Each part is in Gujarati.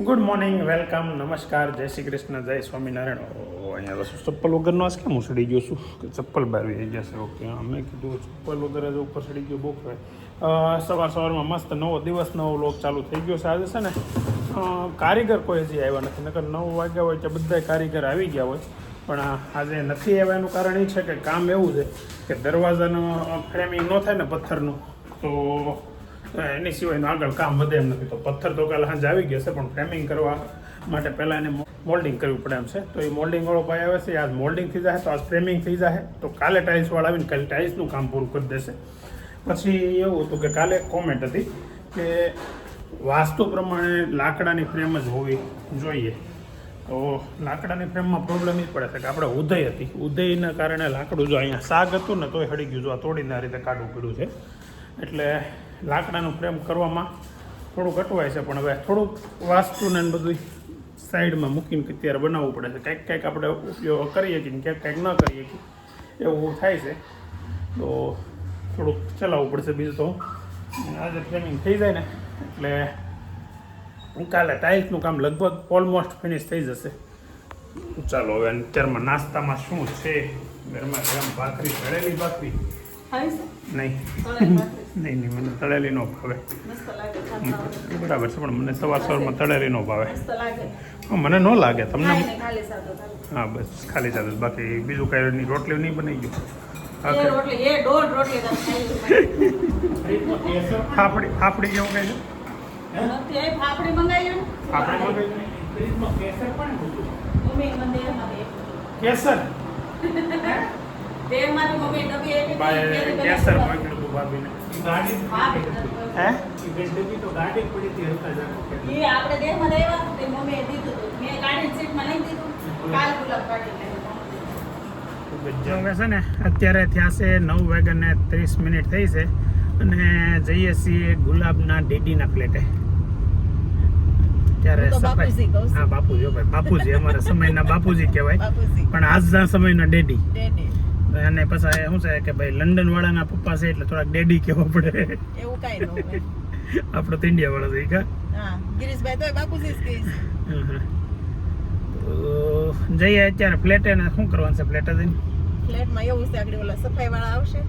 ગુડ મોર્નિંગ, વેલકમ, નમસ્કાર, જય શ્રી કૃષ્ણ, જય સ્વામિનારાયણ. અહીંયા તો ચપ્પલ વગરનો આજ કેમ હું સડી ગયો છું કે ચપ્પલ બહાર આવી જશે. ઓકે, મેં કીધું ચપ્પલ વગર જ ઉપર સડી ગયો બહુ કહેવાય. સવારમાં મસ્ત નવો દિવસ, નવો વ્લોગ ચાલુ થઈ ગયો છે. આજે છે ને કારીગર કોઈ હજી આવ્યા નથી, નકર 9 વાગ્યા હોય તો બધા કારીગર આવી ગયા હોય. પણ આજે નથી આવ્યા એનું કારણ એ છે કે કામ એવું છે કે દરવાજાનું ફ્રેમિંગ ન થાય ને પથ્થરનું, તો એની સિવાયનું આગળ કામ વધે એમ નથી. તો પથ્થર તો કાલે સાંજે આવી ગયા છે, પણ ફ્રેમિંગ કરવા માટે પહેલાં એને મોલ્ડિંગ કરવું પડે એમ છે. તો એ મોલ્ડિંગવાળો ભાઈ આવે છે, આજ મોલ્ડિંગ થઈ જાય, તો આજ ફ્રેમિંગ થઈ જાય, તો કાલે ટાઇલ્સવાળા આવીને કાલે ટાઇલ્સનું કામ પૂરું કરી દેશે. પછી એવું હતું કે કાલે કોમેન્ટ હતી કે વાસ્તુ પ્રમાણે લાકડાની ફ્રેમ જ હોવી જોઈએ. તો લાકડાની ફ્રેમમાં પ્રોબ્લેમ એ પડે છે કે આપણે ઉદય હતી, ઉદયના કારણે લાકડું જો અહીંયા શાક હતું ને તોય હળી ગયું, જો આ તોડીને આ રીતે કાઢવું પડ્યું છે. એટલે લાકડાનું ફ્રેમ કરવામાં થોડુંક અટવાય છે, પણ હવે થોડુંક વાસ્તુને બધું સાઈડમાં મૂકીને અત્યારે બનાવવું પડે છે. કંઈક આપણે ઉપયોગ કરીએ કે કંઈક ન કરીએ કે એવું થાય છે, તો થોડુંક ચલાવવું પડશે. બીજું તો આજે ફ્રેમિંગ થઈ જાય ને એટલે કાલે ટાઇલ્સનું કામ લગભગ ઓલમોસ્ટ ફિનિશ થઈ જશે. ચાલો હવે અત્યારમાં નાસ્તામાં શું છે? ગરમા ગરમ ભાખરી, તળેલી ભાખરી. નહીં, મને તળેલી ન ભાવે. બરાબર છે, પણ મને સવારમાં તળેલી ન ભાવે. મને ન લાગે, તમને? હા, બસ ખાલી ચાલે, બાકી બીજું કાંઈ રોટલી નહીં બનાવી ગયું. ફાફડી જેવું કઈ કેસર કેસર મોકલું ભાભીને. છે ને અત્યારે થયા છે 9:30 થઈ છે અને જઈએ છીએ ગુલાબના ડેડીના ફ્લેટે. ત્યારે સફાઈ, હા બાપુજી, ભાઈ બાપુજી અમારા સમયના બાપુજી કહેવાય, પણ આજના સમયના ડેડી. અને પછી શું છે કે ભાઈ લંડન વાળાના પપ્પા છે એટલે થોડાક ડેડી કહેવા પડે. એવું કાંઈ ન હોય, આપણો તો ઇન્ડિયા વાળો છે. ગિરીશભાઈ તો બાપુજી જ કહીશ. તો જઈએ અત્યારે ફ્લેટે. ને શું કરવાનું છે ફ્લેટે જઈને? ફ્લેટમાં એવું છે આગળ ઓલા સફાઈ વાળા આવશે,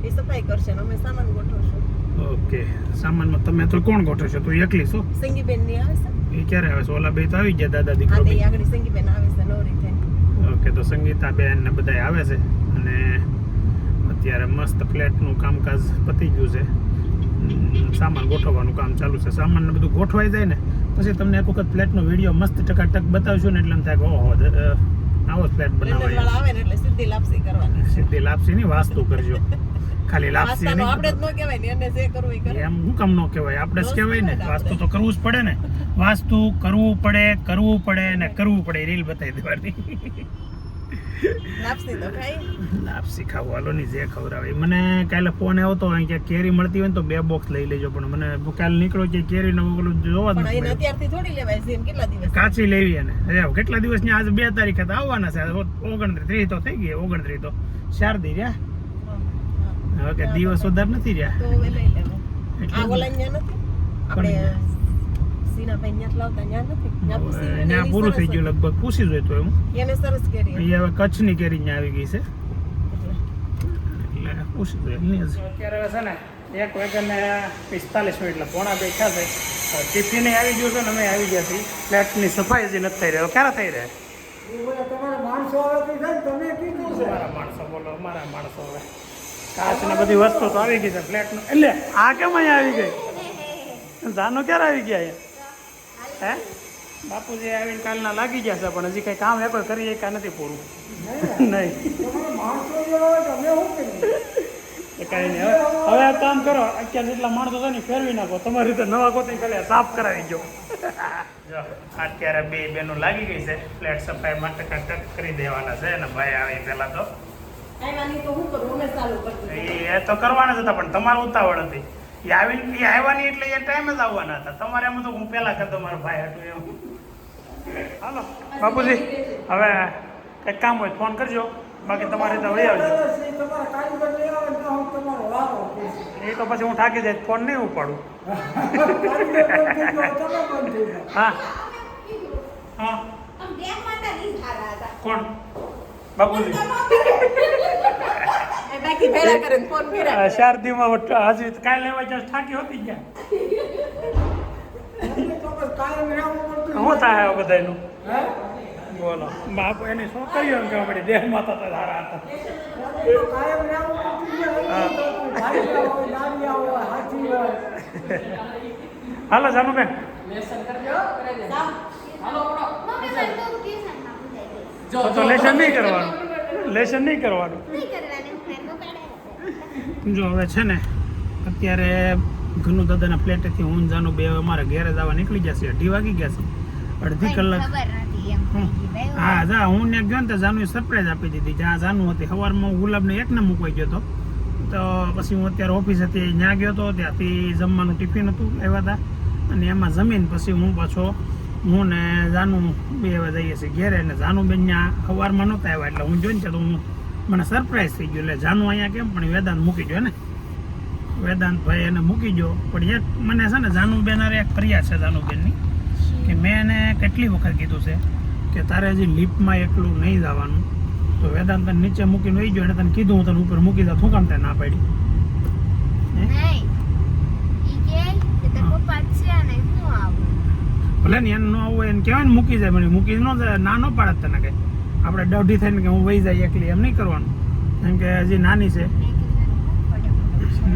એ સફાઈ કરશે ને અમે સામાન ગોઠવશું. ઓકે, સામાનમાં તમે તો કોણ ગોઠવશો? તું એકલી છો? સંગીબેન ની આવે છે. એ ક્યારે આવે છે? ઓલા બે તો આવી ગયા, દાદા દીકરો. હા, આગળ સંગીબેન આવે છે નવરી થઈ. ઓકે, તો સંગીતા બેન ને બધા આવે છે અને અત્યારે મસ્ત ફ્લેટનું કામકાજ પતી ગયું છે. સામાન ગોઠવવાનું કામ ચાલુ છે. સામાન ને બધું ગોઠવાઈ જાય ને પછી તમને એક વખત ફ્લેટનો વિડીયો મસ્ત ટકાટક બતાવશું ને એટલે એમ થાય કે ઓહો, આવો ફ્લેટ બનાવાય. આવે ને એટલે સીધી લાપસી કરવાની. સીધી લાપસી ની વાસ્તુ કરજો. ખાલી લાપસી નહીં, આપણે જ ન કહેવાય ને, એને જે કરવું એ કરે. એમ હું કામ ન કહેવાય? આપણે જ કહેવાય ને. વાસ્તુ તો કરવું જ પડે ને. વાસ્તુ કરવું પડે ને કરવું પડે. રીલ બતાવી દેવાની. લાપસી તો ખાઈ, લાપસી ખાવું હાલો ની જે ખવડાવે. મને કાલે ફોન આવ્યો તો કે કેરી મળતી હોય ને તો 2 બોક્સ લઈ લેજો, પણ મને કાલે નીકળો કે કેરી નો જોવા જ નથી. અત્યારથી થોડી લેવાય છે, કેટલા દિવસ કાચી લેવી એને. કેટલા દિવસ ની? આજે 2 તારીખે તો આવવાના છે. 29 30 તો થઈ ગઈ. 29 તો 4 દી રહ્યા. હવે કે દિવસ વધારે નથી રહ્યા તો લઈ લેવાય. આ ઓલા ન્યા નથી આપણે સીનાભાઈ ન્યા લાવતા, ન્યા નથી. ન્યા પૂરું થઈ ગયું લગભગ. પૂછી જોઈ તો હું એને સરસ કેરી. એ હવે કચ્છની કેરી ન્યા આવી ગઈ છે એટલે પૂછી જોઈ એમની. અત્યારે છે ને 1:45 એટલે 1:45 થયા છે. ટિફિન આવી ગયું છે ને અમે આવી ગયા છીએ. ફ્લેટની સફાઈ હજી નથી થઈ રહી. ક્યારે થઈ રહે? તમારા માણસો આવે તો તમે કીધું છે. અમારા માણસો બોલો, અમારા માણસો હવે કાચ ને બધી વસ્તુ તો આવી ગઈ છે ફ્લેટનું. એટલે આ કેમ અહીંયા આવી ગઈ? જાનો ક્યારે આવી ગયા અહીંયા? હે બાપુજી આવીને કાલના લાગી ગયા છે, પણ હજી કંઈ કામ એ કોઈ કરીએ કાંઈ નથી પૂરું. નહીં કાંઈ નહીં. હવે આ કામ કરો, અત્યારે જેટલા માણસો છે ને ફેરવી નાખો. તમારી રીતે નવા કોતી કાલે સાફ કરાવી ગયો. જો અત્યારે 2 બહેનો લાગી ગઈ છે ફ્લેટ સફાઈ માટે. ટક કરી દેવાના છે ને ભાઈ આવી પહેલાં તો એ તો કરવાના જ હતા, પણ તમારે ઉતાવળ હતી. એ આવવાની એટલે એ ટાઈમે જ આવવાના હતા. તમારે એમ તો હું પહેલા કરતો મારો ભાઈ હતું એવું. હાલો બાપુજી, હવે કંઈક કામ હોય ફોન કરજો, બાકી તમારે તો વળી આવજો. એ તો પછી હું થાકી જાય, ફોન નહીં ઉપાડું. હા હા આમ બે માતા ની ધારા હતા કોણ બાબુજી બાકી ભેળા કરે ફોન કર્યા શારદીમાં હજી કાલે લેવા જાય થાકી હોતી ગયા શું થાય હવે બધાનું બોલો બાપુ એની છોકરીઓ એમ કહેવા પડી દેહ માતા તો ધારા હતા હાલો જાનુબેન તો લેશન નહીં કરવાનું લેશન નહીં કરવાનું જો હવે છે ને અત્યારે ઘણું દાદાના ફ્લેટેથી હું જાનું બે અમારા ઘેરે જવા નીકળી જશે 2 વાગી ગયા છે અડધી કલાક હા જા હું ને ગયો ને તો જાનું સરપ્રાઈઝ આપી દીધી જ્યાં જાનું હતી સવારમાં હું ગુલાબને એકને મૂકવાઈ ગયો હતો તો પછી હું અત્યારે ઓફિસ હતી ત્યાં ગયો હતો ત્યાંથી જમવાનું ટિફિન હતું આવ્યા હતા અને એમાં જમીન પછી હું પાછો હું ને જાનું બે જઈએ છીએ ઘેરે ને જાનુબેન ત્યાં સવારમાં નહોતા આવ્યા એટલે હું જોઈને તો હું મને સરપ્રાઈઝ થઈ ગયું એટલે જાનું અહીંયા કેમ પણ વેદાંત મૂકી ગયો ને વેદાંતભાઈ એને મૂકી ગયો પણ એક મને છે ને જાનુબેન અરે એક ફરિયાદ છે જાનુબેનની કે મેં એને કેટલી વખત કીધું છે કે તારે હજી લિફ્ટમાં એકલું નહીં જવાનું તો વેદાંત તને નીચે મૂકીને વહી ગયો એને તને કીધું હું તને ઉપર મૂકી દઉં શું કામ તે ના પાડી ભલે ને એને ન આવું એને કહેવાય ને મૂકી જાય મને મૂકી ન જાય ના ન પાડે તને કંઈ આપણે દોઢી થઈને કે હું વહી જાય એકલી એમ નહીં કરવાનું કેમ કે હજી નાની છે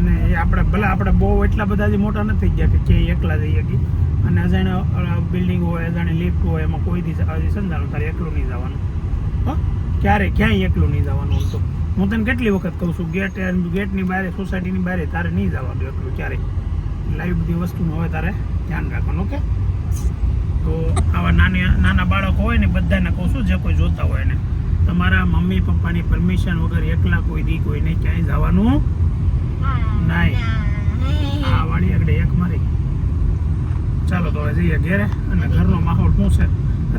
ને એ આપણે ભલે આપણે બહુ એટલા બધા હજી મોટા નથી ગયા કે એકલા જઈએ કે અને અજાણે બિલ્ડિંગ હોય અજાણે લિફ્ટ હોય એમાં કોઈ દી હજી સમજાણું તારે એકલું નહીં જવાનું હો ક્યાંય એકલું નહીં જવાનું આમ તો હું તને કેટલી વખત કહું છું ગેટની બહાર સોસાયટીની બહાર તારે નહીં જવાનું એકલું ક્યારેય લાઈવ બધી વસ્તુનું હવે તારે ધ્યાન રાખવાનું ઓકે તો આવા નાના બાળકો હોય ને બધાને કહું છું જે કોઈ જોતા હોય ને તમારા મમ્મી પપ્પાની પરમિશન વગર એકલા કોઈ દી કોઈને ક્યાંય જવાનું નહીં આ વાળી આગળ એક મારી ચાલો તો હવે જઈએ ઘેરે અને ઘરનો માહોલ શું છે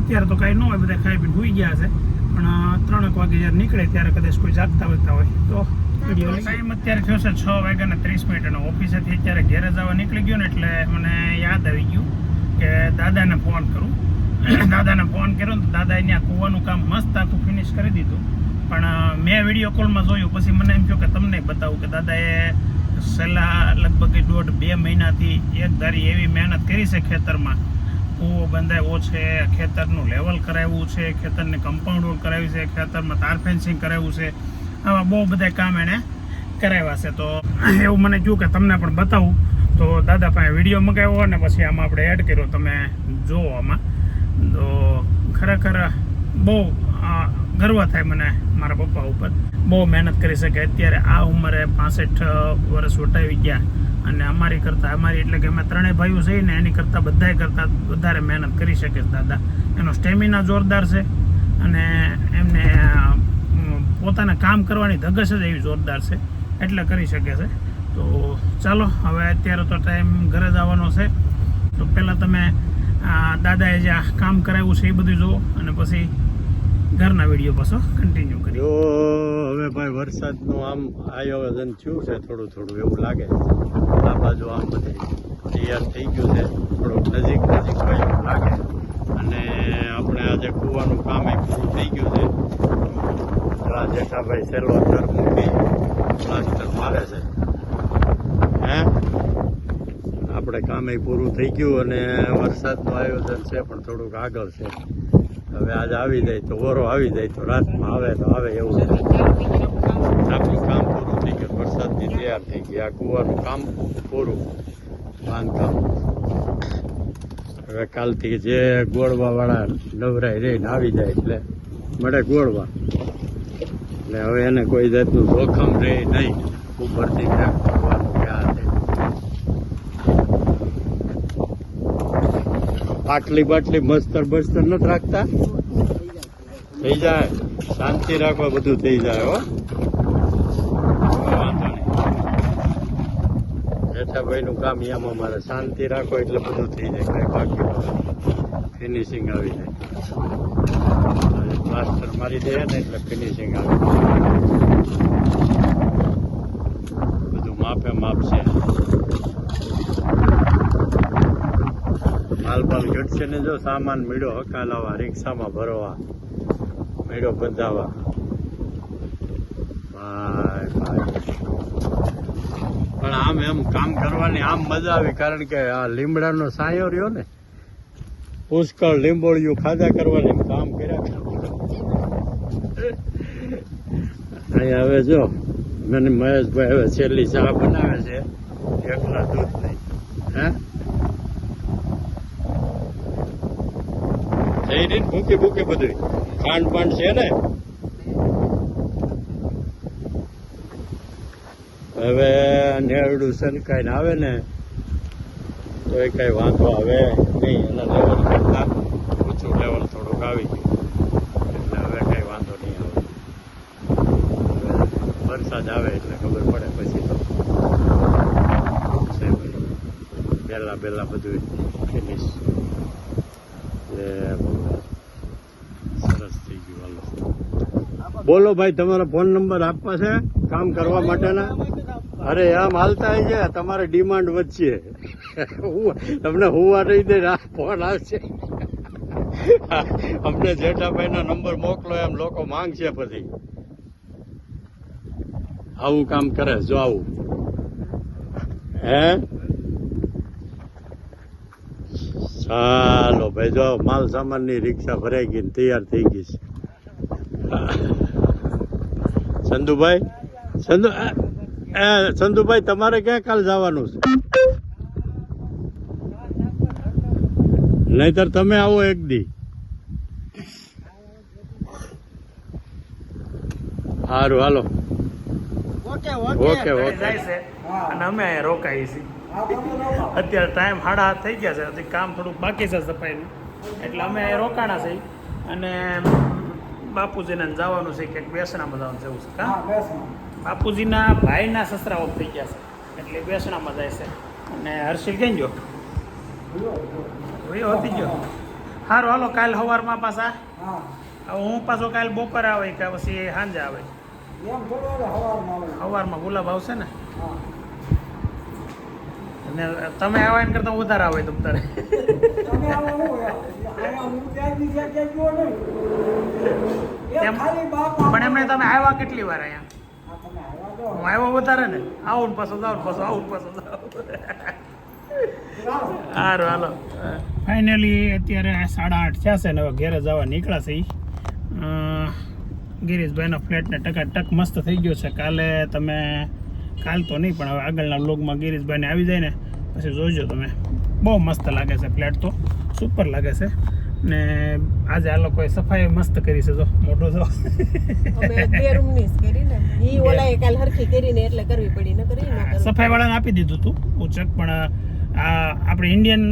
અત્યારે તો કાંઈ ન હોય બધા ખાઈ પીને ભૂઈ ગયા છે પણ 3 વાગે જ્યારે નીકળે ત્યારે કદાચ કોઈ જાગતા હોય તો વિડીયો ટાઈમ અત્યારે થયો છે 6:30 અને ઓફિસેથી અત્યારે ઘેરે જવા નીકળી ગયો ને એટલે મને યાદ આવી ગયું કે દાદાને ફોન કરું દાદાને ફોન કર્યો ને તો દાદાએ ત્યાં કૂવાનું કામ મસ્ત આખું ફિનિશ કરી દીધું પણ મેં વિડીયો કોલમાં જોયું પછી મને એમ થયું કે તમને બતાવું કે દાદાએ છેલ્લા લગભગ 1.5-2 મહિનાથી એક ધારી એવી મહેનત કરી છે ખેતરમાં કૂવો બંધાવ્યો છે ખેતરનું લેવલ કરાવ્યું છે ખેતરને કમ્પાઉન્ડ વોલ કરાવ્યું છે ખેતરમાં તાર ફેન્સિંગ કરાવ્યું છે આવા બહુ બધા કામ એણે કરાવ્યા છે તો એવું મને થયું કે તમને પણ બતાવું તો દાદા પાસે વિડીયો મંગાવ્યો અને પછી આમાં આપણે એડ કર્યો તમે જુઓ આમાં તો ખરેખર બહુ ગર્વ થાય મને મારા પપ્પા ઉપર બહુ મહેનત કરી શકે અત્યારે આ ઉંમરે 65 વર્ષ વટાવી ગયા અને અમારી એટલે કે અમે 3 ભાઈઓ છીએ ને એની કરતાં બધાય કરતાં વધારે મહેનત કરી શકે છે દાદા એનો સ્ટેમિના જોરદાર છે અને એમને પોતાના કામ કરવાની ધગશ જ એવી જોરદાર છે એટલે કરી શકે છે તો ચાલો હવે અત્યારે તો ટાઈમ ઘરે જવાનો છે તો પહેલાં તમે દાદાએ જે કામ કરાવ્યું છે એ બધું જુઓ અને પછી ઘરના વિડીયો પાછો કન્ટિન્યુ કરી જો હવે ભાઈ વરસાદનું આમ આયોજન થયું છે થોડું એવું લાગે આ બાજુ આમ બધી તૈયાર થઈ ગયું છે થોડુંક નજીક હોય એવું લાગે અને આપણે આજે કૂવાનું કામ એક પૂરું થઈ ગયું છે રાજેશાભાઈ સેલો ચર મૂકી પ્લાસ્ટર મારે છે હે આપણે કામ પૂરું થઈ ગયું અને વરસાદનું આયોજન છે પણ થોડુંક આગળ છે હવે આજે આવી જાય તો ઓરો આવી જાય તો રાતમાં આવે તો આવે એવું આપણું કામ પૂરું થઈ ગયું વરસાદની તૈયાર થઈ ગઈ આ કૂવાનું કામ પૂરું બાંધકામ હવે કાલથી જે ગોળવાવાળા નવરાય રહીને આવી જાય એટલે મળે ગોળવા એટલે હવે એને કોઈ જાતનું જોખમ રહે નહીં ઉપરથી કૂવાનું ક્યાં છે બાટલી મસ્તર નથી રાખતા થઈ જાય શાંતિ રાખવા બધું થઈ જાય હો વાંધો નહીં જેઠાભાઈનું કામ એમાં મારે શાંતિ રાખો એટલે બધું થઈ જાય કઈ બાકી ફિનિશિંગ આવી જાય પ્લાસ્ટર મારી દે ને એટલે ફિનિશિંગ આવી બધું માપે માપ છે માલ બાલ ઘટશે ને જો સામાન મેળો હકાલાવા રિક્ષામાં ભરવા મેળો બંધાવા ભાઈ પણ આમ એમ કામ કરવાની આમ મજા આવી કારણ કે આ લીમડાનો સાયો રહ્યો ને પુષ્કળ લીંબોળિયું ખાધા કરવાની કામ કર્યા અહીંયા હવે જો મને મહેશભાઈ હવે છેલ્લી ચા બનાવે છે એકલા દૂધ નહીં હે જઈ રહી ભૂકી ભૂકી બધું ખાંડ પાંડ છે ને હવે નેવડું સનકાઈને આવે ને તો એ કઈ વાંધો આવે નહીં એના લેવલ કરતા ઓછું લેવલ થોડુંક આવી ગયું એટલે હવે કઈ વાંધો નહીં આવે વરસાદ આવે એટલે ખબર પડે પછી તો છે ભાઈ પહેલા બધું ફિનિશ સરસ થઈ ગયું હાલો બોલો ભાઈ તમારો ફોન નંબર આપવા છે કામ કરવા માટેના અરે આમ હાલતા આવી જાય તમારે ડિમાન્ડ વધશે તમને હુવા નહીં દે ફોન આવશે અમને જેઠાભાઈનો નંબર મોકલો એમ લોકો માંગશે પછી આવું કામ કરે જો આવું હે ચાલો ભાઈ જો માલ સામાનની રિક્ષા ભરાઈ ગઈ તૈયાર થઈ ગઈ છે ચંદુભાઈ ચંદુભાઈ તમારે ક્યાં કાલ જવાનું છે નહીતર તમે આવો એક દી સારું હાલો ઓકે જાય છે અને અમે અહીંયા રોકાઈએ છીએ અત્યારે ટાઈમ 7:30 થઈ ગયા છે હજી કામ થોડુંક બાકી છે સફાઈનું એટલે અમે અહીંયા રોકાણા છે અને બાપુજીને જવાનું છે કે બેસણામાં જવાનું છે એવું છે કા બાપુજીના ભાઈના સસરા ઓફ થઈ ગયા છે એટલે બેસણામાં જાય છે અને હર્ષિલ કઈ ગયો હોતી ગયો સારું હાલો કાલ સવારમાં પાછા હવે હું પાછો કાલ બપોરે આવે કે પછી સાંજે આવે સવારમાં ગુલાબ આવશે ને અને તમે આવા એમ કરતા વધારે આવે તમ તારે પણ એમને તમે આવ્યા કેટલી વાર અહીંયા હું આવ્યો વધારે ને આવું ને પાછો જાવ પાછો આવું પાછો જાવ સારું હાલો ફાઇનલી અત્યારે 8:30 થયા છે ને હવે ઘેરે જવા નીકળ્યા છે ગિરીશભાઈના ફ્લેટને ટકાટક મસ્ત થઈ ગયો છે કાલ તો નહીં પણ હવે આગળના વ્લોગમાં ગિરીશભાઈને આવી જાય ને પછી જોઈજો તમે બહુ મસ્ત લાગે છે ફ્લેટ તો સુપર લાગે છે ને આજે આ લોકોએ સફાઈ મસ્ત કરી છે જો મોટું જો સફાઈ વાળાને આપી દીધું હતું ઉચક પણ આ આપણે ઇન્ડિયન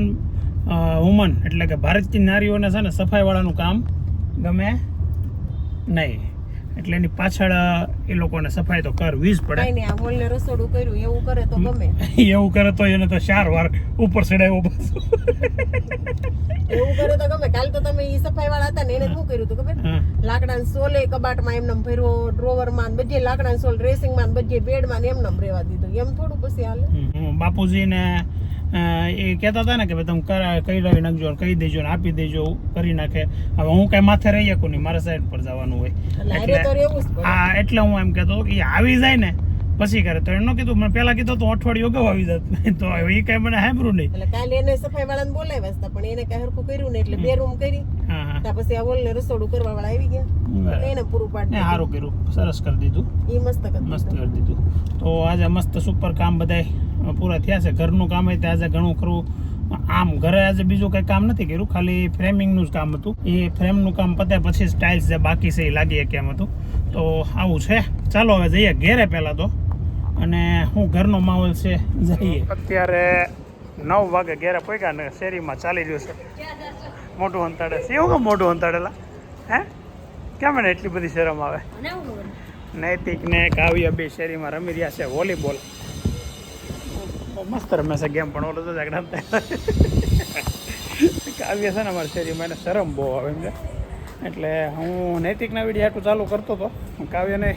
વુમન એટલે કે ભારતીય નારીઓને છે ને સફાઈ વાળાનું કામ ગમે નહીં એટલે એની પાછળ એ લોકોને સફાઈ તો કરવી જ પડે રસોડું કર્યું એવું કરે તો ગમે એવું કરે તો એને તો 4 વાર ઉપર ચડાવ્યો એવું કરે તો ગમે કાલ તો તમે ઈ સફાઈ વાળા હતા ને એને શું કર્યું હતું ખબર લાકડાનો સોલે કબાટમાં એમને ભર્યો ડ્રોવરમાં બધે લાકડાનો સોલ ડ્રેસિંગમાં બધે બેડમાં એમને રહેવા દીધું એમ થોડું પછી હાલે બાપુજીને એ કહેતા હતા ને કે ભાઈ તમે કહી રહી નાખજો કહી દેજો ને આપી દેજો કરી નાખે હવે હું કઈ માથે રહી શકું નહીં મારા સાઈડ પર જવાનું હોય એટલે હું એમ કહેતો કે આવી જાય ને પછી કરે તો એનો કીધું મેં પેલા કીધું તો અઠવાડિયું અગાઉ આવી જાત તો એ કઈ મને સાંભળ્યું નહીં એટલે કાલે એને સફાઈ વાળાને બોલાવ્યા હતા પણ એને કઈ હરખું કર્યું ને એટલે 2 રૂમ કરી પછી આ ઓલને રસોડું કરવા વાળા આવી ગયા એને પૂરું પાડી સારું કર્યું સરસ કરી દીધું એ મસ્ત કરી દીધું તો આજે મસ્ત સુપર કામ બધાય પૂરા થયા છે ઘરનું કામ હોય આજે ઘણું ખરું આમ ઘરે આજે બીજું કઈ કામ નથી કર્યું ખાલી ફ્રેમિંગનું જ કામ હતું એ ફ્રેમનું કામ પતે પછી સ્ટાઇલ્સ જે બાકી છે એ લાગી કેમ હતું તો આવું છે ચાલો હવે જઈએ ઘેરે પહેલા તો અને હું ઘરનો માહોલ છે જઈએ અત્યારે 9 વાગે ઘેરે પહોંચ્યા ને શેરીમાં ચાલી રહ્યું છે મોટું અંતાડે છે એવું કે મોટું અંતાડેલા હે કેમ ને એટલી બધી શરમ આવે નૈતિક ને કાવ્ય બે શેરીમાં રમી રહ્યા છે વોલીબોલ મસ્ત રમે છે ગેમ પણ ઓલો તો કાવ્ય છે ને અમારી શેરીમાં એને શરમ બહુ આવે એમ છે એટલે હું નૈતિકના વિડીયો આટલું ચાલુ કરતો હતો કાવ્યને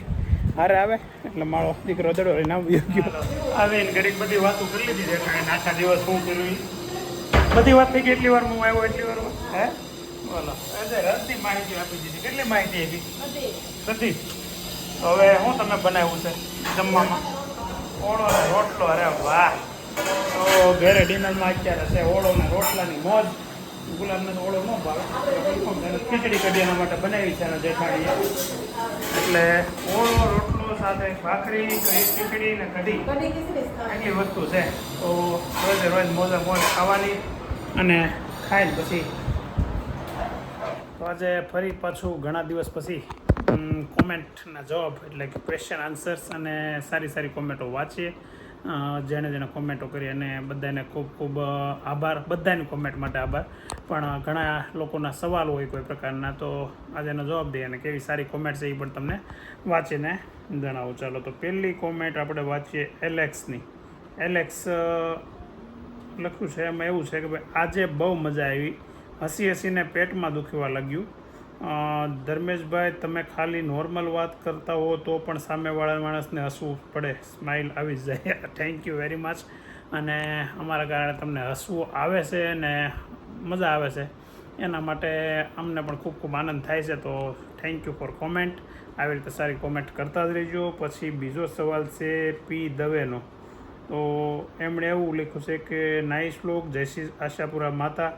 હારે આવે એટલે મારો દીકરો દડો લઈને આવી ગયો આવે ને ઘડીક બધી વાતો કરી લીધી છે આખા દિવસ શું કર્યું બધી વાત થઈ ગઈ એટલી વાર હું આવ્યો એટલી વારમાં હે બોલો અરે રસની માહિતી આપી દીધી કેટલી માહિતી આપી બધી તો હવે શું તમે બનાવ્યું છે જમવામાં ઓળો ને રોટલો અરે વાહ તો ઘરે ડિનરમાં અત્યારે છે ઓળો ને રોટલાની મોજ ગુલાબને તો ઓળો ન ભાવે ખીચડી કઢી એના માટે બનાવી છે અને જેઠાણીએ એટલે ઓળો રોટલો સાથે ભાખરી ખીચડી ને કઢી આટલી વસ્તુ છે તો રોજે રોજ મોજે મોજ ખાવાની અને ખાઈને પછી તો આજે ફરી પાછું ઘણા દિવસ પછી કોમેન્ટના જવાબ એટલે કે ક્વેશ્ચન આન્સર્સ અને સારી સારી કોમેન્ટો વાંચીએ જેણે જેણે કોમેન્ટો કરી અને બધાને ખૂબ ખૂબ આભાર બધાની કોમેન્ટ માટે આભાર પણ ઘણા લોકોના સવાલ હોય કોઈ પ્રકારના તો આજે એનો જવાબ દઈએ અને કેવી સારી કોમેન્ટ છે એ પણ તમને વાંચીને જણાવું ચાલો તો પહેલી કોમેન્ટ આપણે વાંચીએ એલેક્સની એલેક્સ લખ્યું છે એમાં એવું છે કે ભાઈ આજે બહુ મજા આવી હસી હસીને પેટમાં દુખવા લાગ્યું ધર્મેશભાઈ તમે ખાલી નોર્મલ વાત કરતા હો તો પણ સામેવાળા માણસને હસવું પડે સ્માઇલ આવી જ જાય થેન્ક યુ વેરી મચ અને અમારા કારણે તમને હસવું આવે છે અને મજા આવે છે એના માટે અમને પણ ખૂબ ખૂબ આનંદ થાય છે તો થેન્ક યુ ફોર કોમેન્ટ આવી રીતે સારી કોમેન્ટ કરતા જ રહેજો પછી બીજો સવાલ છે પી દવેનો તો એમણે એવું લખ્યું છે કે નાઇસ લોક જય શ્રી આશાપુરા માતા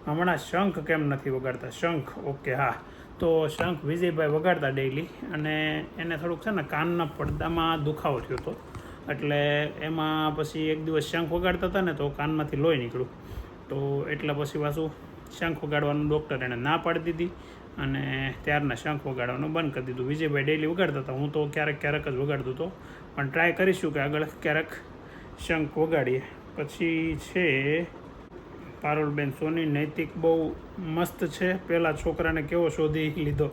હમણાં શંખ કેમ નથી વગાડતા શંખ ઓકે હા તો શંખ વિજયભાઈ વગાડતા ડેઈલી અને એને થોડુંક છે ને કાનના પડદામાં દુખાવો થયો હતો એટલે એમાં પછી એક દિવસ શંખ વગાડતા હતા ને તો કાનમાંથી લોહી નીકળ્યું તો એટલે પછી પાછું શંખ વગાડવાનું ડૉક્ટર એણે ના પાડી દીધી અને ત્યારના શંખ વગાડવાનું બંધ કરી દીધું વિજયભાઈ ડેઈલી વગાડતા હતા હું તો ક્યારેક ક્યારેક જ વગાડતો હતો પણ ટ્રાય કરીશું કે આગળ ક્યારેક શંખ વગાડીએ પછી છે પારુલબેન સોની નૈતિક બહુ મસ્ત છે પહેલાં છોકરાને કેવો શોધી લીધો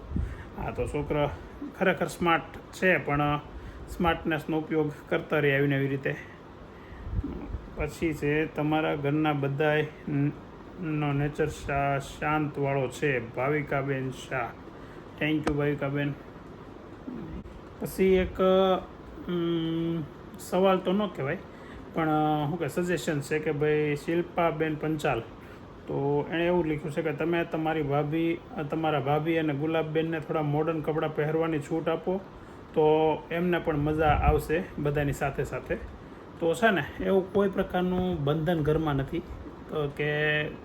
હા તો છોકરા ખરેખર સ્માર્ટ છે પણ સ્માર્ટનેસનો ઉપયોગ કરતા રહે આવીને એવી રીતે પછી છે તમારા ઘરના બધાનો નેચર શાંતવાળો છે ભાવિકાબેન શાહ થેન્ક યુ ભાવિકાબેન પછી એક સવાલ તો ન કહેવાય પણ શું કે સજેશન છે કે ભાઈ શિલ્પાબેન પંચાલ તો એણે એવું લખ્યું છે કે તમે તમારા ભાભી અને ગુલાબબેનને થોડા મોડર્ન કપડાં પહેરવાની છૂટ આપો તો એમને પણ મજા આવશે બધાની સાથે સાથે તો છે ને એવું કોઈ પ્રકારનું બંધન ઘરમાં નથી તો કે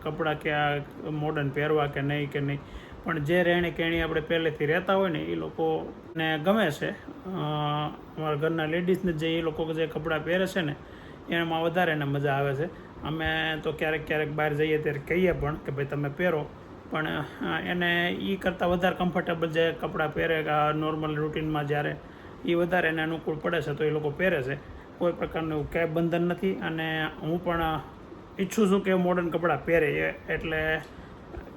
કપડાં કે આ મોડર્ન પહેરવા કે નહીં પણ જે રહેણી કહેણી આપણે પહેલેથી રહેતા હોય ને એ લોકોને ગમે છે અમારા ઘરના લેડીઝને જે એ લોકો જે કપડાં પહેરે છે ને એમાં વધારે એને મજા આવે છે અમે તો ક્યારેક બહાર જઈએ ત્યારે કહીએ પણ કે ભાઈ તમે પહેરો પણ એને એ કરતાં વધારે કમ્ફર્ટેબલ જે કપડાં પહેરે નોર્મલ રૂટીનમાં જ્યારે એ વધારે એને અનુકૂળ પડે છે તો એ લોકો પહેરે છે કોઈ પ્રકારનું એવું ક્યાંય બંધન નથી અને હું પણ ઈચ્છું છું કે મોડર્ન કપડાં પહેરે એટલે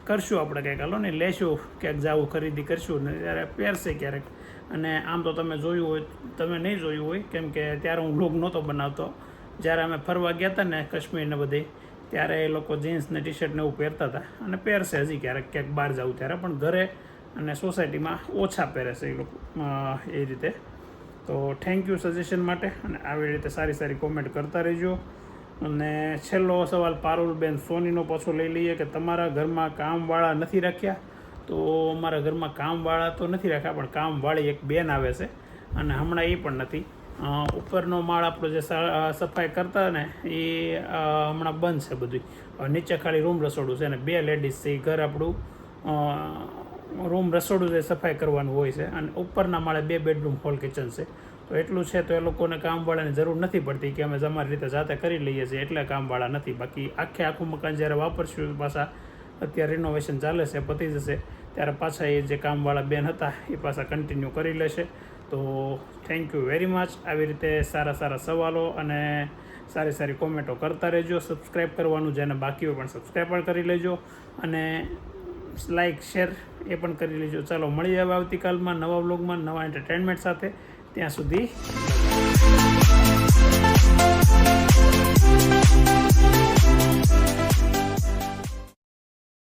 કરશું આપણે કંઈક હાલો ને લેશું ક્યાંક જાવું ખરીદી કરશું ને ત્યારે પહેરશે ક્યારેક અને આમ તો તમે જોયું હોય તમે નહીં જોયું હોય કેમ કે ત્યારે હું બ્લોગ નહોતો બનાવતો જ્યારે અમે ફરવા ગયા હતા ને કાશ્મીરને બધે ત્યારે એ લોકો જીન્સ ને ટી શર્ટ ને એવું પહેરતા હતા અને પહેરશે હજી ક્યાંક બહાર જવું ત્યારે પણ ઘરે અને સોસાયટીમાં ઓછા પહેરે છે એ લોકો એ રીતે તો થેન્ક યુ સજેશન માટે અને આવી રીતે સારી સારી કોમેન્ટ કરતા રહેજો અને છેલ્લો સવાલ પારુલબેન સોનીનો પાછો લઈ લઈએ કે તમારા ઘરમાં કામવાળા નથી રાખ્યા તો અમારા ઘરમાં કામવાળા તો નથી રાખ્યા પણ કામવાળી એક બેન આવે છે અને હમણાં એ પણ નથી ઉપરનો માળ આપણો જે સફાઈ કરતા ને એ હમણાં બંધ છે બધું નીચે ખાલી રૂમ રસોડું છે અને 2 લેડીઝ છે એ ઘર આપણું રૂમ રસોડું જે સફાઈ કરવાનું હોય છે અને ઉપરના માળે 2 બેડરૂમ હોલ કિચન છે તો એટલું છે તો એ લોકોને કામવાળાની જરૂર નથી પડતી કે અમે અમારી રીતે જાતે કરી લઈએ છીએ એટલે કામવાળા નથી બાકી આખું મકાન જ્યારે વાપરશું પાછા અત્યારે રિનોવેશન ચાલે છે પતી જશે ત્યારે પાછા એ જે કામવાળા બેન હતા એ પાછા કન્ટિન્યુ કરી લેશે તો થેન્ક યુ વેરી મચ આવી રીતે સારા સવાલો અને સારી કોમેન્ટો કરતા રહેજો સબસ્ક્રાઈબ કરવાનું જેને બાકી હોય પણ સબસ્ક્રાઈબ પણ કરી લેજો અને લાઈક શેર એ પણ કરી લેજો ચાલો મળી આવે આવતીકાલમાં નવા વ્લોગમાં નવા એન્ટરટેનમેન્ટ સાથે ત્યાં સુધી